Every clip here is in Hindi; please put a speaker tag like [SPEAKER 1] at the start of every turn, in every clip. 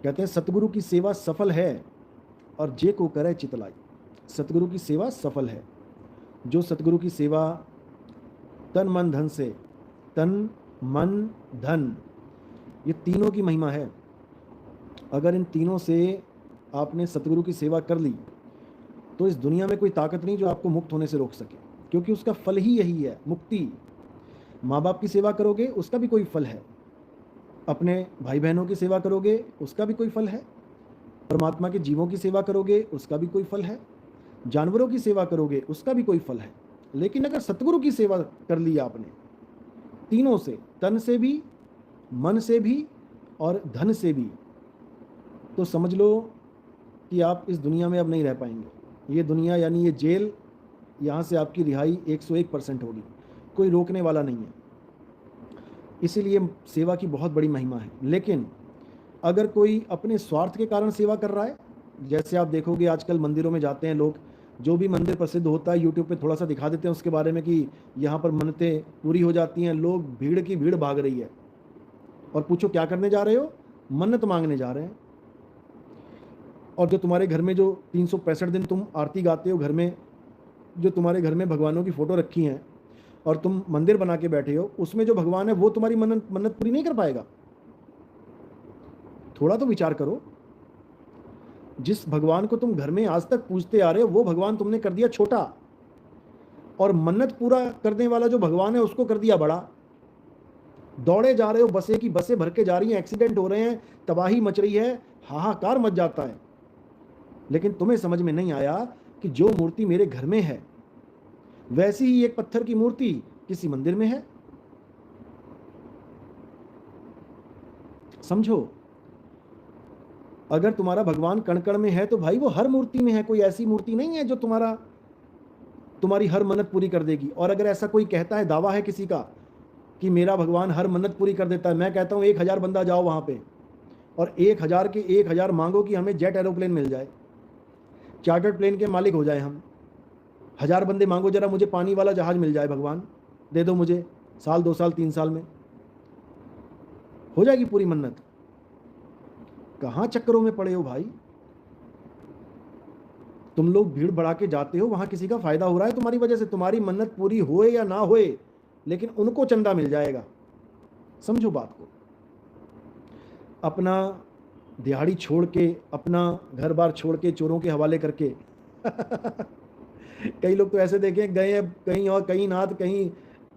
[SPEAKER 1] कहते हैं सतगुरु की सेवा सफल है और जे को करे चितलाई। सतगुरु की सेवा सफल है, जो सतगुरु की सेवा तन मन धन से, तन मन धन, ये तीनों की महिमा है। अगर इन तीनों से आपने सतगुरु की सेवा कर ली तो इस दुनिया में कोई ताकत नहीं जो आपको मुक्त होने से रोक सके, क्योंकि उसका फल ही यही है, मुक्ति। माँ बाप की सेवा करोगे उसका भी कोई फल है, अपने भाई बहनों की सेवा करोगे उसका भी कोई फल है, परमात्मा के जीवों की सेवा करोगे उसका भी कोई फल है, जानवरों की सेवा करोगे उसका भी कोई फल है। लेकिन अगर सतगुरु की सेवा कर ली आपने तीनों से, तन से भी, मन से भी और धन से भी, तो समझ लो कि आप इस दुनिया में अब नहीं रह पाएंगे। ये दुनिया यानी ये जेल, यहाँ से आपकी रिहाई 101% होगी, कोई रोकने वाला नहीं है। इसीलिए सेवा की बहुत बड़ी महिमा है। लेकिन अगर कोई अपने स्वार्थ के कारण सेवा कर रहा है, जैसे आप देखोगे आजकल मंदिरों में जाते हैं लोग, जो भी मंदिर प्रसिद्ध होता है यूट्यूब पे थोड़ा सा दिखा देते हैं उसके बारे में कि यहाँ पर मन्नतें पूरी हो जाती हैं, लोग भीड़ की भीड़ भाग रही है। और पूछो क्या करने जा रहे हो? मन्नत मांगने जा रहे हैं। और जो तुम्हारे घर में जो 365 दिन तुम आरती गाते हो, घर में जो तुम्हारे घर में भगवानों की फ़ोटो रखी हैं और तुम मंदिर बना के बैठे हो, उसमें जो भगवान है वो तुम्हारी मन्नत पूरी नहीं कर पाएगा। थोड़ा तो विचार करो। जिस भगवान को तुम घर में आज तक पूजते आ रहे हो वो भगवान तुमने कर दिया छोटा, और मन्नत पूरा करने वाला जो भगवान है उसको कर दिया बड़ा। दौड़े जा रहे हो, बसें की बसें भर के जा रही हैं, एक्सीडेंट हो रहे हैं, तबाही मच रही है, हाहाकार मच जाता है। लेकिन तुम्हें समझ में नहीं आया कि जो मूर्ति मेरे घर में है वैसी ही एक पत्थर की मूर्ति किसी मंदिर में है। समझो, अगर तुम्हारा भगवान कण कण में है तो भाई वो हर मूर्ति में है, कोई ऐसी मूर्ति नहीं है जो तुम्हारी हर मन्नत पूरी कर देगी। और अगर ऐसा कोई कहता है, दावा है किसी का कि मेरा भगवान हर मन्नत पूरी कर देता है, मैं कहता हूं 1000 बंदा जाओ वहां पे और 1000 के 1000 मांगो कि हमें जेट एरोप्लेन मिल जाए, चार्टर्ड प्लेन के मालिक हो जाए हम। 1000 बंदे मांगो जरा, मुझे पानी वाला जहाज मिल जाए, भगवान दे दो मुझे, साल 2 साल 3 साल में हो जाएगी पूरी मन्नत। कहां चक्करों में पड़े हो भाई? तुम लोग भीड़ बढ़ा के जाते हो, वहां किसी का फायदा हो रहा है तुम्हारी वजह से, तुम्हारी मन्नत पूरी होए या ना होए, लेकिन उनको चंदा मिल जाएगा। समझो बात को। अपना दिहाड़ी छोड़ के, अपना घर बार छोड़ के, चोरों के हवाले करके कई लोग तो ऐसे देखे गए हैं कहीं और कहीं नाथ, कहीं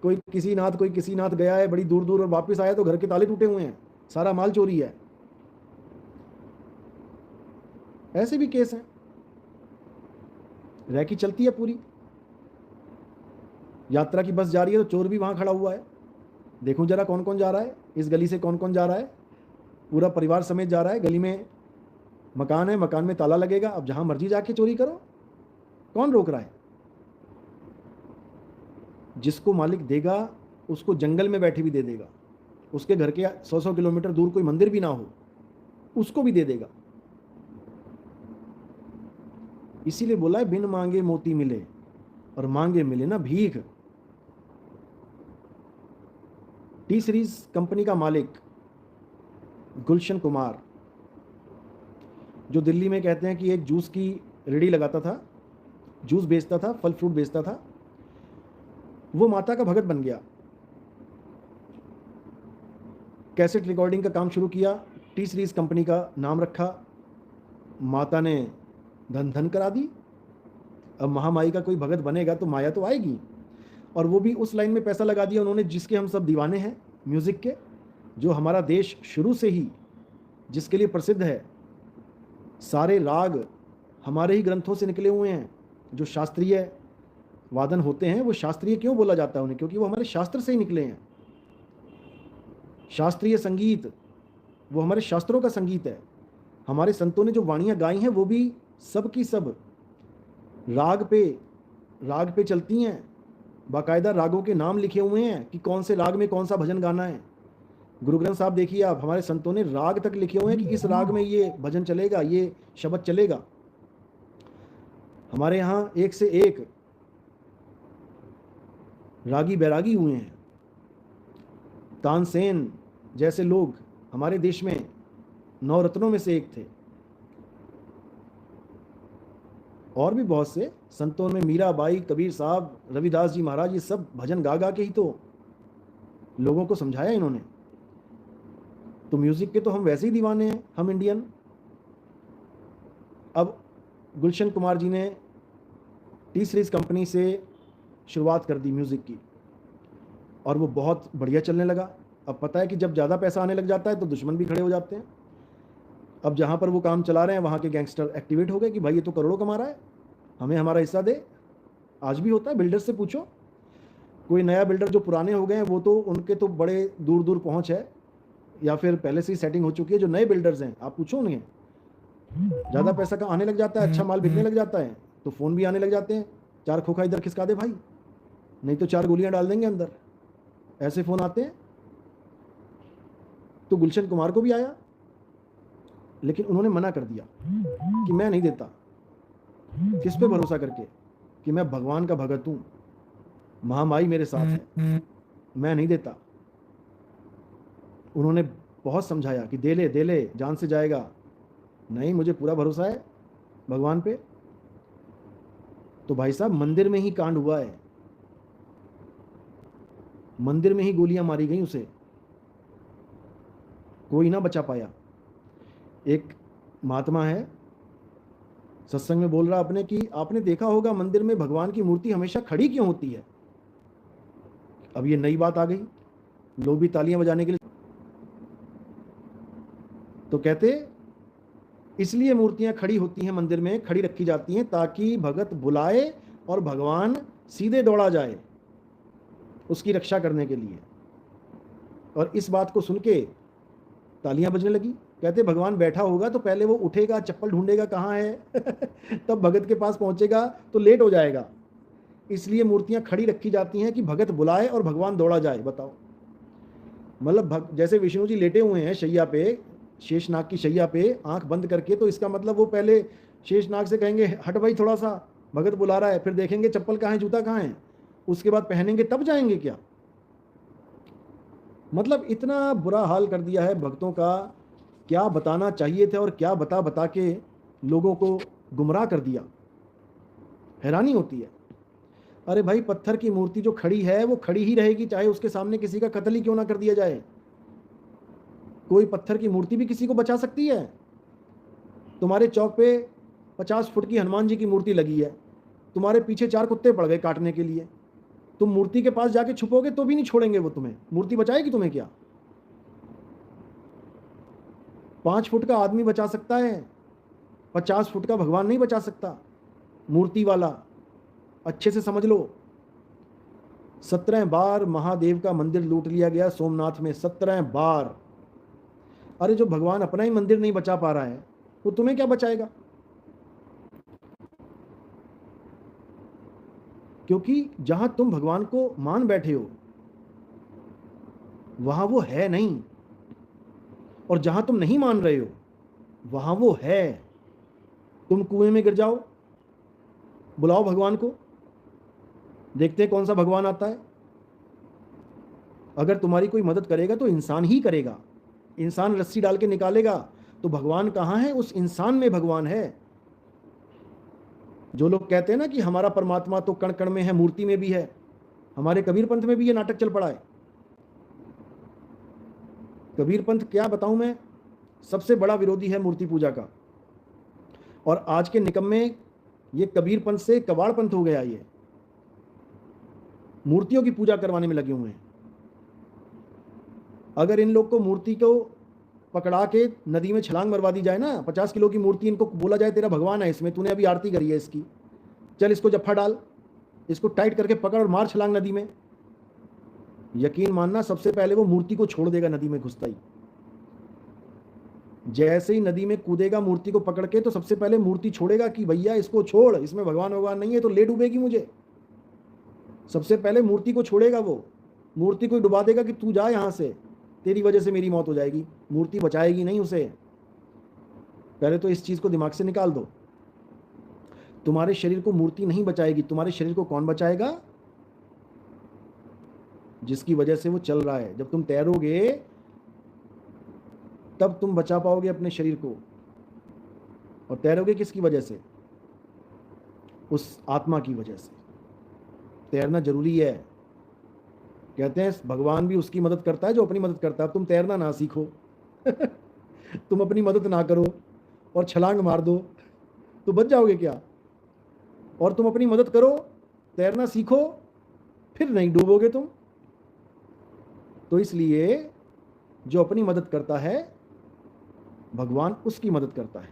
[SPEAKER 1] कोई किसी नाथ गया है बड़ी दूर दूर और वापस आया तो घर के ताले टूटे हुए हैं, सारा माल चोरी है। ऐसे भी केस हैं। रैकी चलती है पूरी, यात्रा की बस जा रही है तो चोर भी वहां खड़ा हुआ है। देखो जरा कौन कौन जा रहा है, इस गली से कौन कौन जा रहा है, पूरा परिवार समेत जा रहा है। गली में मकान है, मकान में ताला लगेगा, अब जहां मर्जी जाके चोरी करो, कौन रोक रहा है? जिसको मालिक देगा उसको जंगल में बैठे भी दे देगा, उसके घर के 100-100 किलोमीटर दूर कोई मंदिर भी ना हो उसको भी दे देगा। इसीलिए बोला है बिन मांगे मोती मिले और मांगे मिले ना भीख। टी सीरीज कंपनी का मालिक गुलशन कुमार, जो दिल्ली में कहते हैं कि एक जूस की रेडी लगाता था, जूस बेचता था, फल फ्रूट बेचता था, वो माता का भगत बन गया। कैसेट रिकॉर्डिंग का काम शुरू किया, टी सीरीज कंपनी का नाम रखा, माता ने धन धन करा दी। अब महामाई का कोई भगत बनेगा तो माया तो आएगी, और वो भी उस लाइन में पैसा लगा दिया उन्होंने जिसके हम सब दीवाने हैं, म्यूजिक के। जो हमारा देश शुरू से ही जिसके लिए प्रसिद्ध है, सारे राग हमारे ही ग्रंथों से निकले हुए हैं। जो शास्त्रीय वादन होते हैं वो शास्त्रीय क्यों बोला जाता है उन्हें? क्योंकि वो हमारे शास्त्र से ही निकले हैं। शास्त्रीय संगीत वो हमारे शास्त्रों का संगीत है। हमारे संतों ने जो वाणियाँ गाई हैं वो भी सब की सब राग पे चलती हैं। बाकायदा रागों के नाम लिखे हुए हैं कि कौन से राग में कौन सा भजन गाना है। गुरु ग्रंथ साहब देखिए आप, हमारे संतों ने राग तक लिखे हुए हैं कि इस राग में ये भजन चलेगा, ये शब्द चलेगा। हमारे यहाँ एक से एक रागी बैरागी हुए हैं। तानसेन जैसे लोग हमारे देश में 9 रत्नों में से एक थे। और भी बहुत से संतों में मीराबाई, कबीर साहब, रविदास जी महाराज, ये सब भजन गा गा के ही तो लोगों को समझाया इन्होंने। तो म्यूजिक के तो हम वैसे ही दीवाने हैं, हम इंडियन। अब गुलशन कुमार जी ने टी सीरीज कंपनी से शुरुआत कर दी म्यूजिक की, और वो बहुत बढ़िया चलने लगा। अब पता है कि जब ज़्यादा पैसा आने लग जाता है तो दुश्मन भी खड़े हो जाते हैं। अब जहाँ पर वो काम चला रहे हैं वहाँ के गैंगस्टर एक्टिवेट हो गए कि भाई ये तो करोड़ों कमा रहा है, हमें हमारा हिस्सा दे। आज भी होता है, बिल्डर से पूछो, कोई नया बिल्डर जो पुराने हो गए हैं वो तो उनके तो बड़े दूर दूर पहुँच है, या फिर पहले से ही सेटिंग हो चुकी है। जो नए बिल्डर्स हैं आप पूछो उन्हें, ज़्यादा पैसा का आने लग जाता है, अच्छा माल बिकने लग जाता है तो फ़ोन भी आने लग जाते हैं, 4 खोखा इधर खिसका दे भाई, नहीं तो 4 गोलियां डाल देंगे अंदर, ऐसे फ़ोन आते हैं। तो गुलशन कुमार को भी आया, लेकिन उन्होंने मना कर दिया कि मैं नहीं देता। किस पे भरोसा करके कि मैं भगवान का भगत हूँ, महामाई मेरे साथ है, मैं नहीं देता। उन्होंने बहुत समझाया कि दे ले जान से जाएगा, नहीं मुझे पूरा भरोसा है भगवान पे। तो भाई साहब मंदिर में ही कांड हुआ है, मंदिर में ही गोलियां मारी गई उसे, कोई ना बचा पाया। एक महात्मा है सत्संग में बोल रहा अपने कि आपने देखा होगा मंदिर में भगवान की मूर्ति हमेशा खड़ी क्यों होती है। अब ये नई बात आ गई, लोग भी तालियां बजाने के लिए। तो कहते इसलिए मूर्तियां खड़ी होती हैं मंदिर में, खड़ी रखी जाती हैं ताकि भगत बुलाए और भगवान सीधे दौड़ा जाए उसकी रक्षा करने के लिए। और इस बात को सुन के तालियां बजने लगी। कहते भगवान बैठा होगा तो पहले वो उठेगा, चप्पल ढूंढेगा कहाँ है तब भगत के पास पहुंचेगा तो लेट हो जाएगा। इसलिए मूर्तियां खड़ी रखी जाती हैं कि भगत बुलाए और भगवान दौड़ा जाए। बताओ, मतलब जैसे विष्णु जी लेटे हुए हैं शैया पे, शेषनाग की शैया पे आंख बंद करके, तो इसका मतलब वो पहले शेषनाग से कहेंगे हट भाई थोड़ा सा, भगत बुला रहा है, फिर देखेंगे चप्पल कहाँ है, जूता कहाँ है, उसके बाद पहनेंगे तब जाएंगे क्या। मतलब इतना बुरा हाल कर दिया है भक्तों का, क्या बताना चाहिए था और क्या बता बता के लोगों को गुमराह कर दिया। हैरानी होती है। अरे भाई पत्थर की मूर्ति जो खड़ी है वो खड़ी ही रहेगी, चाहे उसके सामने किसी का कत्ल ही क्यों ना कर दिया जाए। कोई पत्थर की मूर्ति भी किसी को बचा सकती है। तुम्हारे चौक पे 50 फुट की हनुमान जी की मूर्ति लगी है, तुम्हारे पीछे 4 कुत्ते पड़ गए काटने के लिए, तुम मूर्ति के पास जाके छुपोगे तो भी नहीं छोड़ेंगे वो तुम्हें। मूर्ति बचाएगी तुम्हें क्या? 5 फुट का आदमी बचा सकता है, 50 फुट का भगवान नहीं बचा सकता मूर्ति वाला। अच्छे से समझ लो। 17 बार महादेव का मंदिर लूट लिया गया सोमनाथ में, 17 बार। अरे जो भगवान अपना ही मंदिर नहीं बचा पा रहा है वो तुम्हें क्या बचाएगा। क्योंकि जहां तुम भगवान को मान बैठे हो वहां वो है नहीं, और जहां तुम नहीं मान रहे हो वहां वो है। तुम कुएं में गिर जाओ, बुलाओ भगवान को, देखते हैं कौन सा भगवान आता है। अगर तुम्हारी कोई मदद करेगा तो इंसान ही करेगा, इंसान रस्सी डाल के निकालेगा, तो भगवान कहाँ है? उस इंसान में भगवान है। जो लोग कहते हैं ना कि हमारा परमात्मा तो कण कण में है, मूर्ति में भी है, हमारे कबीर पंथ में भी ये नाटक चल पड़ा है। कबीर पंथ क्या बताऊं मैं, सबसे बड़ा विरोधी है मूर्ति पूजा का। और आज के निकम्मे ये कबीर पंथ से कबाड़ पंथ हो गया, ये मूर्तियों की पूजा करवाने में लगे हुए हैं। अगर इन लोग को मूर्ति को पकड़ा के नदी में छलांग मरवा दी जाए ना, 50 किलो की मूर्ति, इनको बोला जाए तेरा भगवान है इसमें, तूने अभी आरती करी है इसकी, चल इसको जफ्फा डाल, इसको टाइट करके पकड़ और मार छलांग नदी में, यकीन मानना सबसे पहले वो मूर्ति को छोड़ देगा नदी में घुसता ही। जैसे ही नदी में कूदेगा मूर्ति को पकड़ के, तो सबसे पहले मूर्ति छोड़ेगा कि भैया इसको छोड़, इसमें भगवान भगवान नहीं है तो ले डूबेगी मुझे। सबसे पहले मूर्ति को छोड़ेगा वो, मूर्ति को डुबा देगा कि तू जा यहां से, तेरी वजह से मेरी मौत हो जाएगी। मूर्ति बचाएगी नहीं उसे। पहले तो इस चीज को दिमाग से निकाल दो। तुम्हारे शरीर को मूर्ति नहीं बचाएगी, तुम्हारे शरीर को कौन बचाएगा? जिसकी वजह से वो चल रहा है। जब तुम तैरोगे तब तुम बचा पाओगे अपने शरीर को। और तैरोगे किसकी वजह से? उस आत्मा की वजह से। तैरना जरूरी है। कहते हैं भगवान भी उसकी मदद करता है जो अपनी मदद करता है। अब तुम तैरना ना सीखो तुम अपनी मदद ना करो और छलांग मार दो तो बच जाओगे क्या? और तुम अपनी मदद करो, तैरना सीखो, फिर नहीं डूबोगे तुम। तो इसलिए जो अपनी मदद करता है भगवान उसकी मदद करता है।